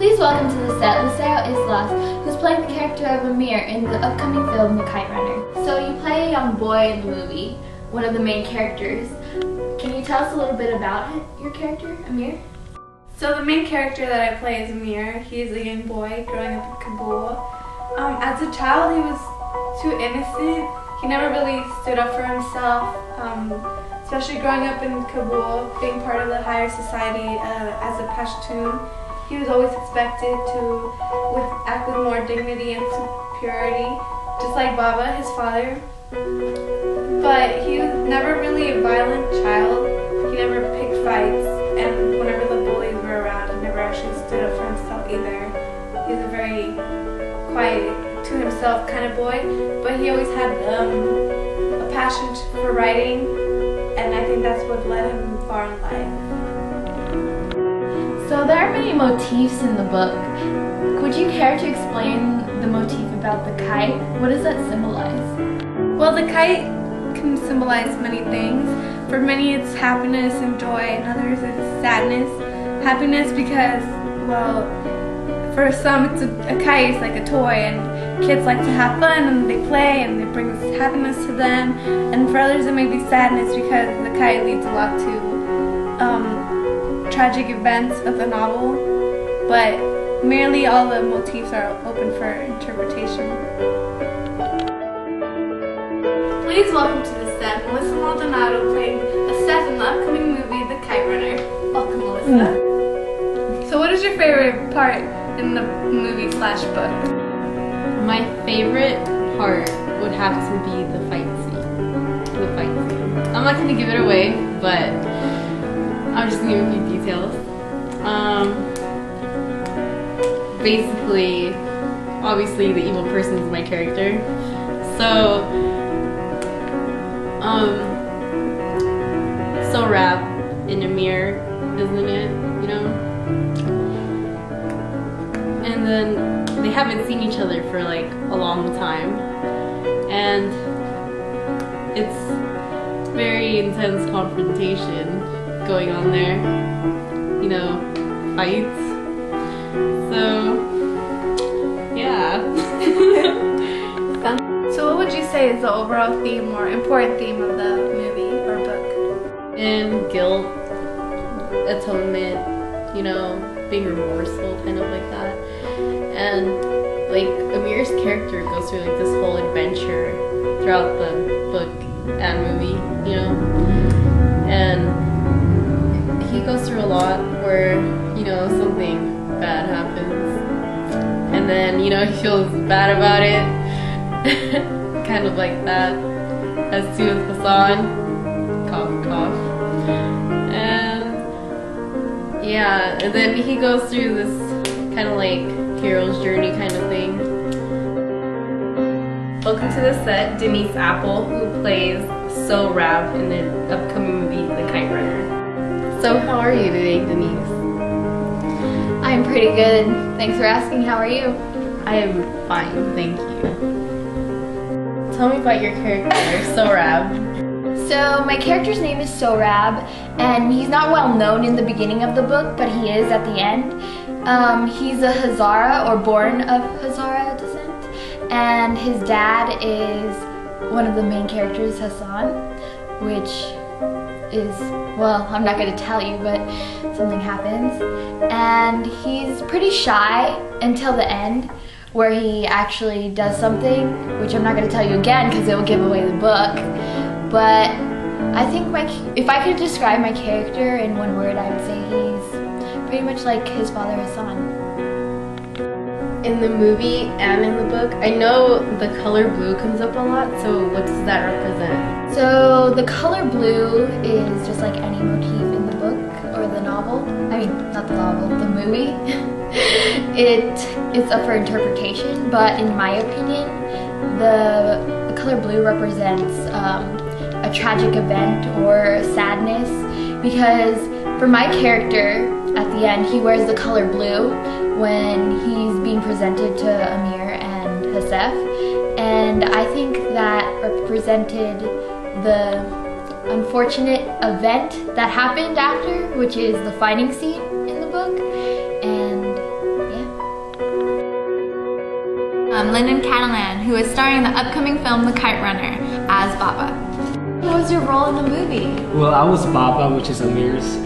Please welcome to the set Lucero Islas, who's playing the character of Amir in the upcoming film The Kite Runner. So you play a young boy in the movie, one of the main characters. Can you tell us a little bit about your character, Amir? So the main character that I play is Amir. He's a young boy growing up in Kabul. As a child, he was too innocent. He never really stood up for himself, especially growing up in Kabul, being part of the higher society as a Pashtun. He was always expected to act with more dignity and purity, just like Baba, his father. But he was never really a violent child. He never picked fights, and whenever the bullies were around, he never actually stood up for himself either. He was a very quiet, to himself kind of boy, but he always had a passion for writing, and I think that's what led him far in life. So there are many motifs in the book. Would you care to explain the motif about the kite? What does that symbolize? Well, the kite can symbolize many things. For many it's happiness and joy, and others it's sadness. Happiness because, well, for some it's a kite is like a toy, and kids like to have fun and they play and it brings happiness to them. And for others it may be sadness because the kite leads a lot to tragic events of the novel, but merely all the motifs are open for interpretation. Please welcome to the set Melissa Maldonado playing a Steph in the upcoming movie The Kite Runner. Welcome, Melissa. So what is your favorite part in the movie/book? My favorite part would have to be the fight scene. I'm not going to give it away, but I'm just going to give a few details. Basically, obviously the evil person is my character. So rap in a mirror, isn't it? You know? And then they haven't seen each other for like a long time. And it's very intense confrontation going on there, you know, fights. So, yeah. So what would you say is the overall theme or important theme of the movie or book? And guilt, atonement, you know, being remorseful, kind of like that. And like Amir's character goes through like this whole adventure throughout the book and movie, you know, and he goes through a lot where, you know, something bad happens, and then, you know, he feels bad about it, kind of like that, as soon as Hassan, cough, cough, and yeah, and then he goes through this kind of like hero's journey kind of thing. Welcome to the set, Denise Apple, who plays So Rab in the upcoming movie, The Kite Runner. So how are you today, Denise? I'm pretty good. Thanks for asking. How are you? I am fine, thank you. Tell me about your character, Sorab. So my character's name is Sorab, and he's not well known in the beginning of the book, but he is at the end. He's a Hazara, or born of Hazara descent, and his dad is one of the main characters, Hassan, which is, well, I'm not going to tell you, but something happens. And he's pretty shy until the end, where he actually does something, which I'm not going to tell you again because it will give away the book. But I think if I could describe my character in one word, I would say he's pretty much like his father Hassan. In the movie and in the book, I know the color blue comes up a lot, so what does that represent? So the color blue is just like any motif in the book or the novel. I mean, not the novel, the movie. It's up for interpretation, but in my opinion, the color blue represents a tragic event or sadness, because for my character, at the end, he wears the color blue when he's being presented to Amir and Hasef, and I think that represented the unfortunate event that happened after, which is the fighting scene in the book, and yeah. Lyndon Catalan, who is starring in the upcoming film The Kite Runner as Baba. What was your role in the movie? Well, I was Baba, which is Amir's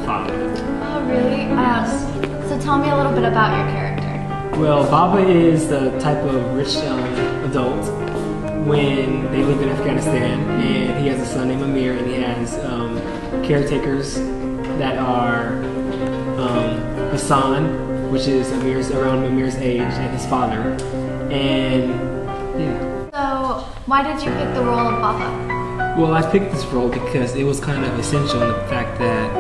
father. Oh, really? So tell me a little bit about your character. Well, Baba is the type of rich adult when they live in Afghanistan, and he has a son named Amir, and he has caretakers that are Hassan, which is around Amir's age, and his father. And yeah. So why did you pick the role of Baba? Well, I picked this role because it was kind of essential in the fact that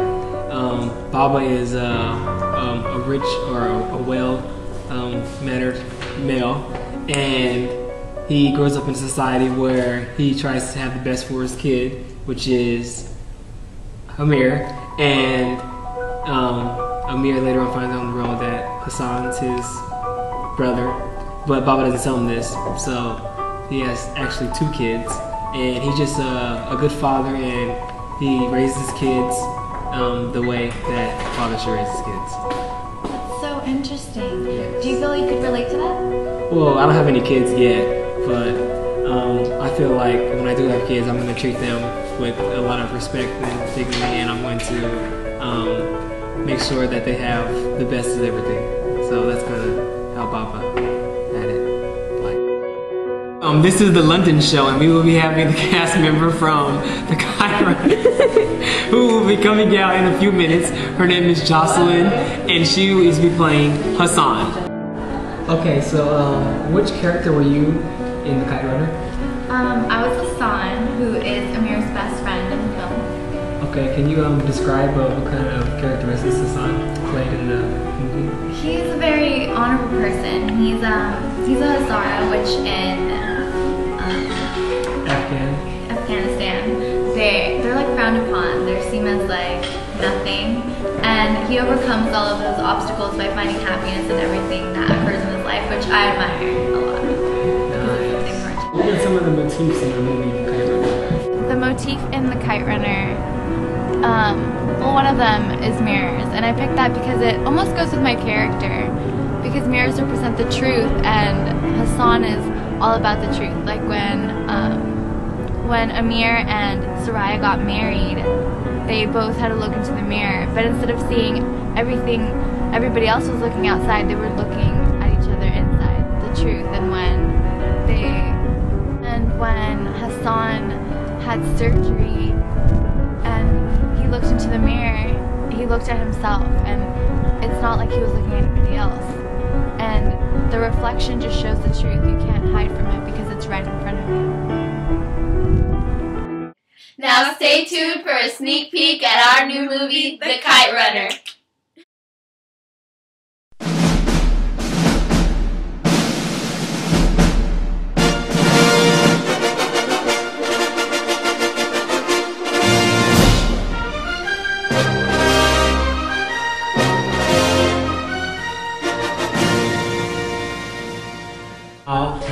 Baba is a rich or a well-mannered male, and he grows up in a society where he tries to have the best for his kid, which is Amir, and Amir later on finds out on the road that Hassan's his brother, but Baba doesn't tell him this, so he has actually 2 kids, and he's just a good father, and he raises his kids the way that a father should raise his kids. That's so interesting. Do you feel you could relate to that? Well, I don't have any kids yet, but I feel like when I do have kids, I'm going to treat them with a lot of respect and dignity, and I'm going to make sure that they have the best of everything. So that's kind of how Baba had it. This is the London show, and we will be having the cast member from the Kite Runner who will be coming out in a few minutes. Her name is Jocelyn, and she is be playing Hassan. Okay, so which character were you in the Kite Runner? I was Hassan, who is Amir's best friend in the film. Okay, can you describe what kind of characteristics Hassan played in the movie? He's a very honorable person. He's a Hazara, which in Afghanistan, they're like frowned upon. They're seen as like nothing, and he overcomes all of those obstacles by finding happiness in everything that occurs in his life, which I admire a lot. Nice. What are some of the motifs in the movie Kite Runner? The motif in the Kite Runner, well, one of them is mirrors, and I picked that because it almost goes with my character, because mirrors represent the truth, and Hassan is all about the truth. Like when Amir and Soraya got married, they both had to look into the mirror, but instead of seeing everything everybody else was looking outside, they were looking at each other inside, the truth. And when Hassan had surgery and he looked into the mirror, he looked at himself, and it's not like he was looking at anybody else. And the reflection just shows the truth. You can't hide from it because it's right in front of you. Now stay tuned for a sneak peek at our new movie, The Kite Runner.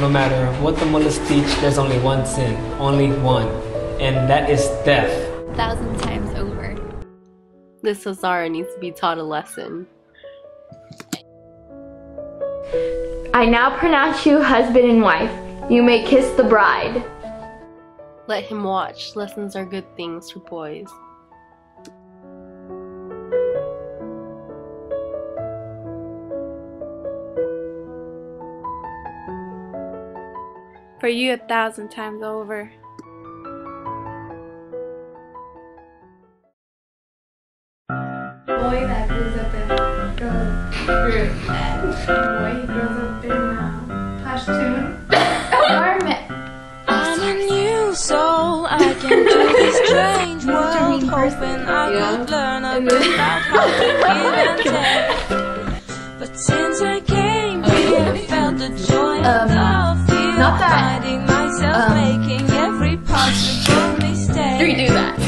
No matter what the mullahs teach, there's only one sin, only one, and that is death. 1,000 times over. This Hazara needs to be taught a lesson. I now pronounce you husband and wife. You may kiss the bride. Let him watch. Lessons are good things for boys. For you 1,000 times over. Boy that grows up in boy he grows up in Pashtun. I'm a new soul. I can do this strange world, hoping I could learn a bit about how to give and take. But since I came here, I felt the joy of the feel, finding myself making every possible mistake. Redo that.